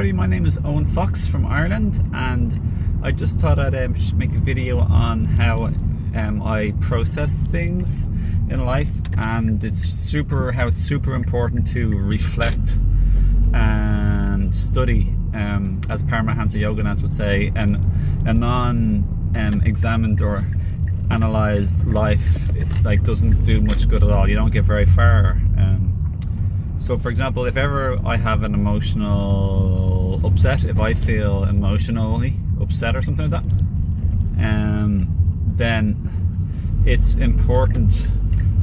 everybody, my name is Owen Fox from Ireland, and I just thought I'd make a video on how I process things in life, and how it's super important to reflect and study, as Paramahansa Yogananda would say, and a non-examined or analysed life doesn't do much good at all. You don't get very far. So for example, if ever I have an emotional upset, if I feel emotionally upset or something like that, then it's important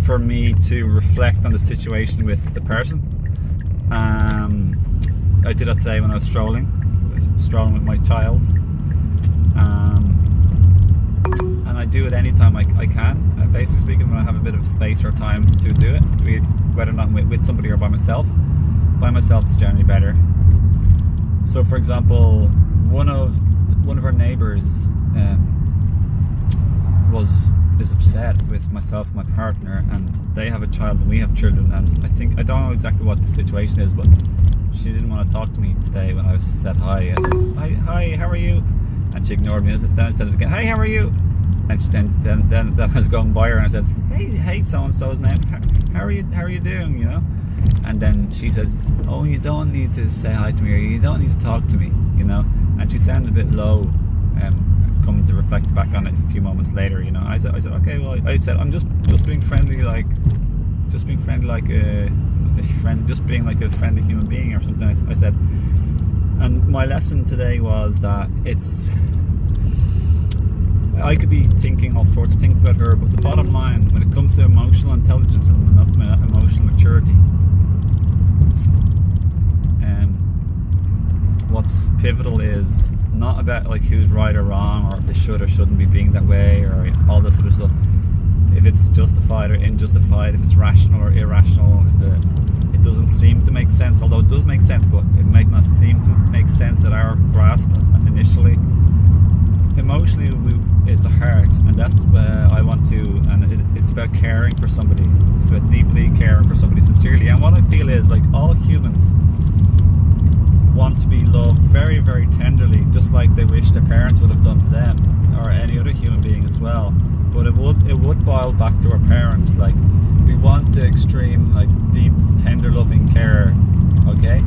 for me to reflect on the situation with the person. I did that today when I was strolling with my child, and I do it anytime I can. Basically speaking, when I have a bit of space or time to do it, whether or not with somebody or by myself. By myself is generally better. So for example, one of our neighbours is upset with myself and my partner, and they have a child and we have children, and I don't know exactly what the situation is, but she didn't want to talk to me today when I said hi. I said, hi, how are you? And she ignored me. Then I said it again, hi, how are you? And she, then I was going by her and I said, hey, so-and-so's name, how are you doing, you know? And then she said, oh, you don't need to say hi to me, or you don't need to talk to me, you know? And she sounded a bit low, coming to reflect back on it a few moments later, you know? I said, okay, well, I said, I'm just being friendly, like a friend, just being like a friendly human being or something, I said. And my lesson today was that I could be thinking all sorts of things about her, but the bottom line, when it comes to emotional intelligence and emotional maturity, what's pivotal is not about like who's right or wrong, or if they should or shouldn't be being that way, or all this sort of stuff. If it's justified or unjustified, if it's rational or irrational, if it doesn't seem to make sense, although it does make sense, but it might not seem to make sense at our grasp initially. Emotionally is the heart, and that's where I want to, and it's about caring for somebody. It's about deeply caring for somebody sincerely. And what I feel is, like, all humans want to be loved very, very tenderly, just like they wish their parents would have done to them, or any other human being as well. But it would boil back to our parents. Like, we want the extreme, like, deep, tender, loving care. Okay,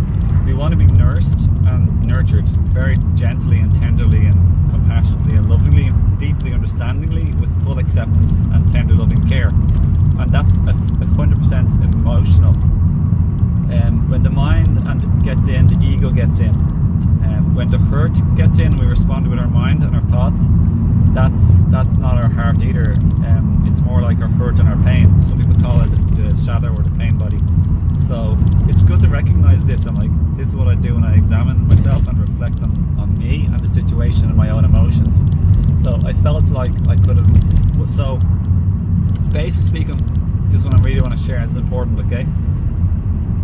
we want to be nursed and nurtured very gently and tenderly and compassionately and lovingly, deeply understandingly, with full acceptance and tender loving care. And that's 100% emotional. When the mind gets in, the ego gets in. When the hurt gets in, we respond with our mind and our thoughts. That's not our heart either. It's more like our hurt and our pain. Some people call it the shadow or the pain body. So it's good to recognize this, and like, this is what I do when I examine myself and reflect on me and the situation and my own emotions. So I felt like I could have. So basically speaking, this is what I really want to share, and this is important, okay?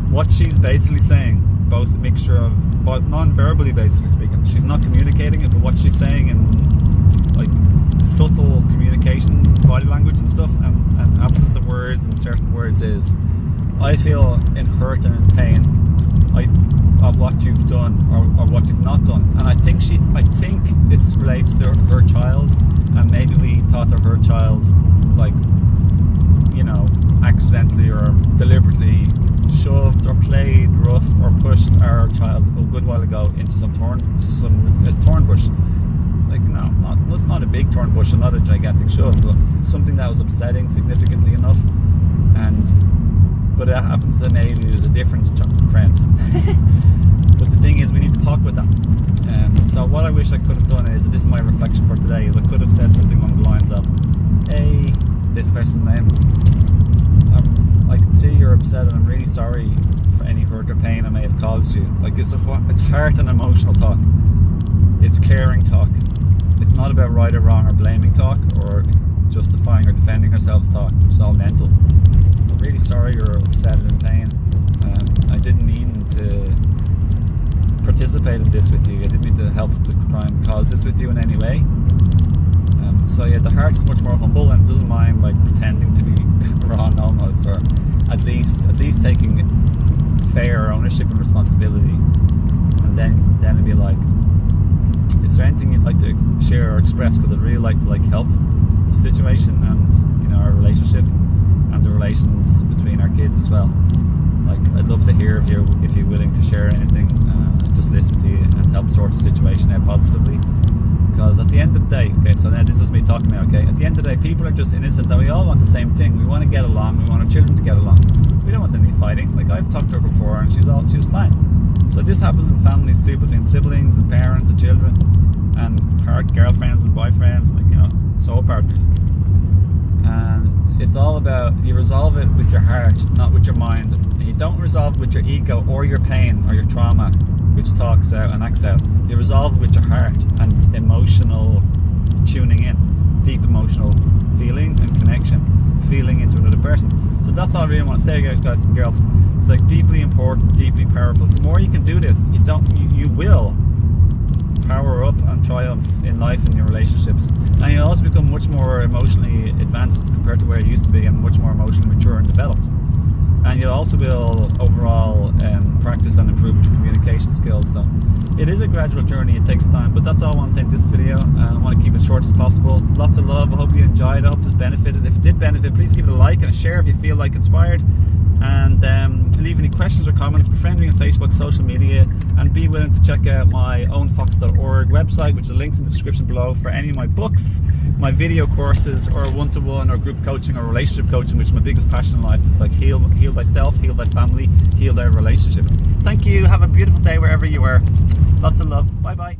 What she's basically saying, both a mixture of, both non-verbally basically speaking, she's not communicating it, but what she's saying in like subtle communication, body language and stuff, and absence of words and certain words, is, I feel in hurt and in pain of what you've done or what you've not done. And I think this relates to her child, and maybe we thought of her child, like, you know, accidentally or deliberately shoved or played rough or pushed our child a good while ago into a thorn bush. Like, no, not a big thorn bush and not a gigantic shove, but something that was upsetting significantly enough. But it happens to maybe it was a different friend. But the thing is, we need to talk about that. So what I wish I could have done is, and this is my reflection for today, is I could have said something along the lines of, hey, this person's name, I can see you're upset, and I'm really sorry for any hurt or pain I may have caused you. Like, it's heart and emotional talk. It's caring talk. It's not about right or wrong or blaming talk or justifying or defending ourselves talk, which is all mental. I'm really sorry you're upset and in pain. I didn't mean to participate in this with you. I didn't mean to help to try and cause this with you in any way. So yeah, the heart is much more humble and doesn't mind like pretending to be wrong almost, or at least taking fair ownership and responsibility. and then it'd be like, is there anything you'd like to share or express? Because I'd really like to help the situation and our relationship and the relations between our kids as well. Like, I'd love to hear if you're willing to share anything, just listen to you and help sort the situation out positively. Because at the end of the day, okay, so now this is me talking now, okay, at the end of the day, people are just innocent, that we all want the same thing. We want to get along, we want our children to get along. We don't want them to be fighting. Like, I've talked to her before and she was fine. So this happens in families too, between siblings and parents and children and girlfriends and boyfriends, like, soul partners. And it's all about, you resolve it with your heart, not with your mind. And you don't resolve it with your ego or your pain or your trauma, which talks out and acts out. You resolve it with your heart and emotional tuning in, deep emotional feeling and connection, feeling into another person. So that's all I really want to say, guys and girls. It's like deeply important, deeply powerful. The more you can do this, you will power up and triumph in life and your relationships, and you'll also become much more emotionally advanced compared to where you used to be, and much more emotionally mature and developed. And you'll also will overall practice and improve your communication skills. So it is a gradual journey, it takes time, but that's all I want to say in this video. I want to keep it short as possible. Lots of love. I hope you enjoyed. I hope this benefited. If it did benefit, please give it a like and a share if you feel like inspired, and leave any questions or comments. Befriend me on Facebook, social media, and be willing to check out my ownfox.org website, which is links in the description below, for any of my books, my video courses, or one-to-one or group coaching or relationship coaching, which is my biggest passion in life. It's like heal thyself, heal thy family, heal thy relationship. Thank you. Have a beautiful day wherever you are. Lots of love. Bye bye.